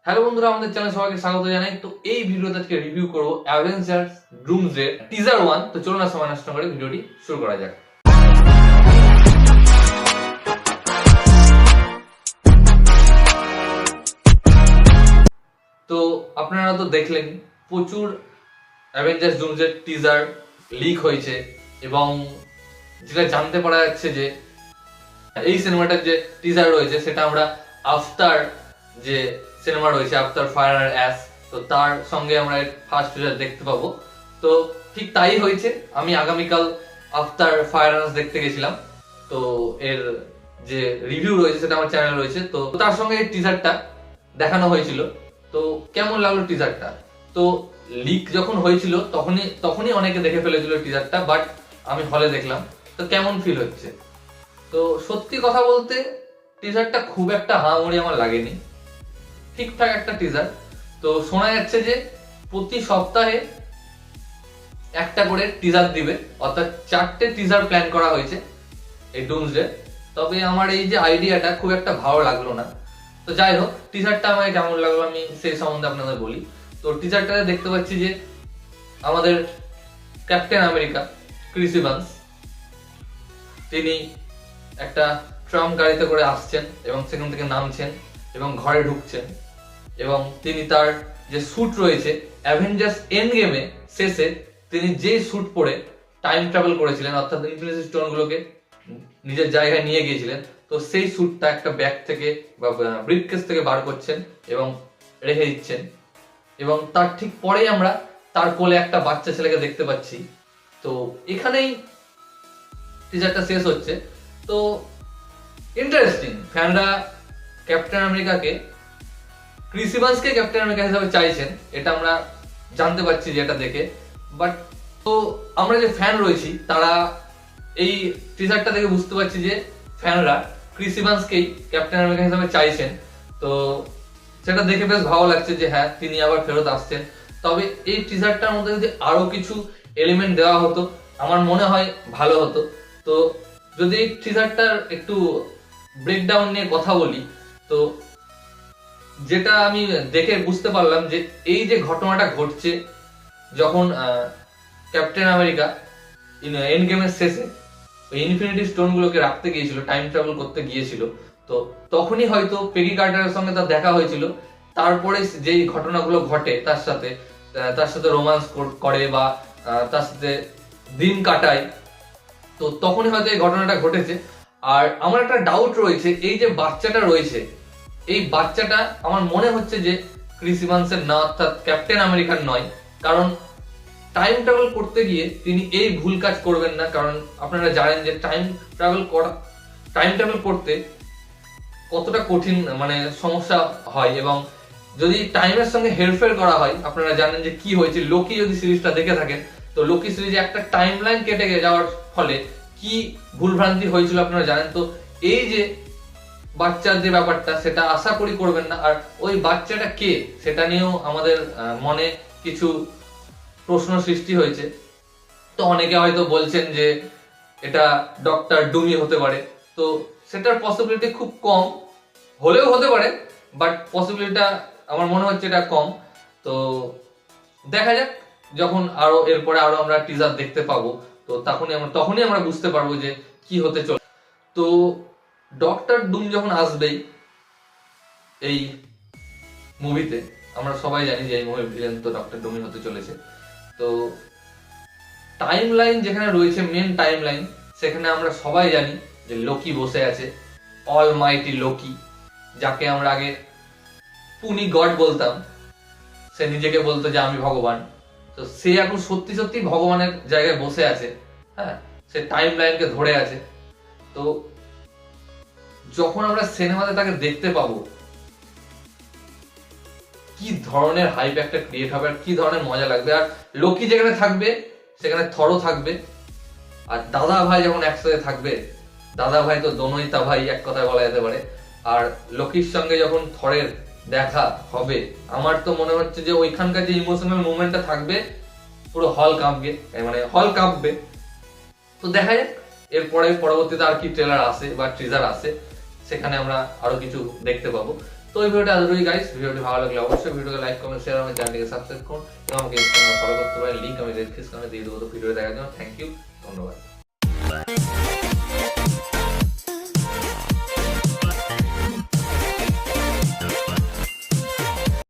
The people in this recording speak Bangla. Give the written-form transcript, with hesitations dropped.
হ্যালো বন্ধুরা, আমাদের চ্যানেলে সবাইকে স্বাগত জানাই। তো এই ভিডিওতে আজকে রিভিউ করব অ্যাভেঞ্জার্স ডুমসডে টিজার 1। তো চলুন না সময় নষ্ট করে ভিডিওটি শুরু করা যাক। তো আপনারা তো দেখলেন প্রচুর অ্যাভেঞ্জার্স ডুমসডে টিজার লিক হয়েছে এবং যেটা জানতে পারা যাচ্ছে যে এই সিনেমাটার যে টিজার রয়েছে সেটা আমরা আফটার যে সিনেমা রয়েছে আফটার ফায়ার আর অ্যাশ, তো তার সঙ্গে আমরা ফার্স্ট টিজার দেখতে পাবো। তো ঠিক তাই হয়েছে। আমি আগামীকাল আফটার ফায়ার অ্যাশ দেখতে গেছিলাম। তো এর যে রিভিউ রয়েছে সেটা আমার চ্যানেল রয়েছে। তো তার সঙ্গে এই টিজারটা দেখানো হয়েছিল। তো কেমন লাগলো টিজারটা? তো লিক যখন হয়েছিল তখনই অনেকে দেখে ফেলেছিল টিজারটা, বাট আমি হলে দেখলাম। তো কেমন ফিল হচ্ছে? তো সত্যি কথা বলতে টিজারটা খুব একটা হামাগুড়ি আমার লাগেনি, ঠিকঠাক একটা টিজার। তো শোনা যাচ্ছে যে প্রতি সপ্তাহে একটা করে টিজার দিবে, অর্থাৎ 4টে টিজার প্ল্যান করা হয়েছে এই ডুমসডে। তবে আমার এই যে আইডিয়াটা খুব একটা ভালো লাগলো না। তো যাই হোক, টিজারটা আমাকে কেমন লাগলো আমি সেই সম্বন্ধে আপনাদের বলি। তো টিজারটাতে দেখতে পাচ্ছি যে আমাদের ক্যাপ্টেন আমেরিকা ক্রিস ইভান্স তিনি একটা ট্রাম গাড়িতে করে আসছেন এবং সেখান থেকে নামছেন এবং ঘরে ঢুকছেন, এবং তিনি তার যে স্যুট রয়েছে অ্যাভেঞ্জার্স এন্ড গেমে শেষে তিনি যে স্যুট পরে টাইম ট্রাভেল করেছিলেন, অর্থাৎ ইনফিনিটি স্টোন গুলোকে নিজের জায়গায় নিয়ে গিয়েছিলেন, তো সেই স্যুটটা একটা ব্যাগ থেকে বা ব্রিফকেস থেকে বার করছেন এবং রেখে দিচ্ছেন। এবং তার ঠিক পরেই আমরা তার কোলে একটা বাচ্চা ছেলেকে দেখতে পাচ্ছি। তো এখানেই টিজারটা শেষ হচ্ছে। তো ইন্টারেস্টিং, ফ্যানরা ক্যাপ্টেন আমেরিকাকে ক্রিস ইভান্সকে ক্যাপ্টেন আমেরিকা হিসেবে চাইছেন, এটা আমরা জানতে পারছি যে এটা দেখে। বাট তো আমরা যে ফ্যান রয়েছি তারা এই টিজারটা দেখে বুঝতে পারছি যে ফ্যানরা ক্রিস ইভান্সকেই ক্যাপ্টেন আমেরিকা হিসেবে চাইছেন। তো সেটা দেখে বেশ ভালো লাগছে যে হ্যাঁ, তিনি আবার ফেরত আসছেন। তবে এই টিজারটার মধ্যে যদি আরো কিছু এলিমেন্ট দেওয়া হতো আমার মনে হয় ভালো হতো। তো যদি এই টিজারটার একটু ব্রেকডাউন নিয়ে কথা বলি, তো যেটা আমি দেখে বুঝতে পারলাম যে এই যে ঘটনাটা ঘটছে যখন ক্যাপ্টেন আমেরিকা এন্ড গেমের শেষে ওই ইনফিনিটি স্টোন গুলোকে রাখতে গিয়েছিল, টাইম ট্রাভেল করতে গিয়েছিল, তো তখনই হয়তো পেগি কার্টারের সঙ্গে তার দেখা হয়েছিল। তারপরে যেই ঘটনাগুলো ঘটে তার সাথে রোমান্স করে বা তার সাথে দিন কাটায়, তো তখনই হয়তো এই ঘটনাটা ঘটেছে। আর আমার একটা ডাউট রয়েছে, এই যে বাচ্চাটা রয়েছে এই বাচ্চাটা আমার মনে হচ্ছে যে ক্রিস ইভান্সের না, অর্থাৎ ক্যাপ্টেন আমেরিকার নয়। কারণ টাইম ট্রাভেল করতে গিয়ে তিনি এই ভুল কাজ করবেন না। কারণ আপনারা জানেন যে টাইম ট্রাভেল করতে কতটা কঠিন, মানে সমস্যা হয়, এবং যদি টাইমের সঙ্গে হেরফের করা হয়, আপনারা জানেন যে কি হয়েছে লোকি, যদি সিরিজটা দেখে থাকেন তো লোকি সিরিজে একটা টাইম লাইন কেটে যাওয়ার ফলে কি ভুলভ্রান্তি হয়েছিল আপনারা জানেন। তো এই যে বাচ্চার যে ব্যাপারটা সেটা আশা করি করবেন না। আর ওই বাচ্চাটা কে সেটা নিয়েও আমাদের মনে কিছু প্রশ্ন সৃষ্টি হয়েছে। তো অনেকে হয়তো বলছেন যে এটা ডক্টর ডুমি হতে পারে। তো সেটার পসিবিলিটি খুব কম, হলেও হতে পারে, বাট পসিবিলিটিটা আমার মনে হচ্ছে এটা কম। তো দেখা যাক, যখন এরপরে আরো আমরা টিজার দেখতে পাবো তো তখনই আমরা বুঝতে পারবো যে কি হতে চলে। তো ডক্টর ডুম যখন আসবেই এই মুভিতে, আমরা সবাই জানি যে এই মুভির ভিলেন তো ডক্টর ডুমি হতে চলেছে। তো টাইম লাইন যেখানে রয়েছে, মেন টাইম লাইন, সেখানে আমরা সবাই জানি যে লোকি বসে আছে, অল মাইটি লোকি, যাকে আমরা আগে পুনি গড বলতাম। সে নিজেকে বলতো যে আমি ভগবান। তো সে এখন সত্যি সত্যি ভগবানের জায়গায় বসে আছে। হ্যাঁ, সে টাইম লাইনকে ধরে আছে। তো যখন আমরা সিনেমাতে তাকে দেখতে পাবো, কি ধরনের হাইপ একটা ক্রিয়েট হবে আর কি ধরনের মজা লাগবে। আর লোকি যেখানে থাকবে সেখানে থরও থাকবে, আর দাদা ভাই যখন একসাথে থাকবে, দাদা ভাই তো দোনোই তা ভাই, এক কথায় বলা যেতে পারে। আর লোকির সঙ্গে যখন থরের দেখা হবে, আমার তো মনে হচ্ছে যে ওইখানকার যে ইমোশনাল মুভমেন্টটা থাকবে পুরো হল কাঁপবে। তো দেখা যাক এরপরে পরবর্তীতে আর কি ট্রেলার আসে বা টিজার আসে, সেখানে আমরা আরো কিছু দেখতে পাবো। তো এই ভিডিওটা এতটুকুই গাইস। ভিডিওটি ভালো লাগলে অবশ্যই ভিডিওকে লাইক কমেন্ট শেয়ার আমার চ্যানেলটিকে সাবস্ক্রাইব করুন এবং আমাকে ইনস্টাগ্রামে ফলো করতে পারেন, লিংক আমি ডেসক্রিপশনে দিয়ে দেবো। তো ভিডিও দেখার জন্য থ্যাংক ইউ, ধন্যবাদ।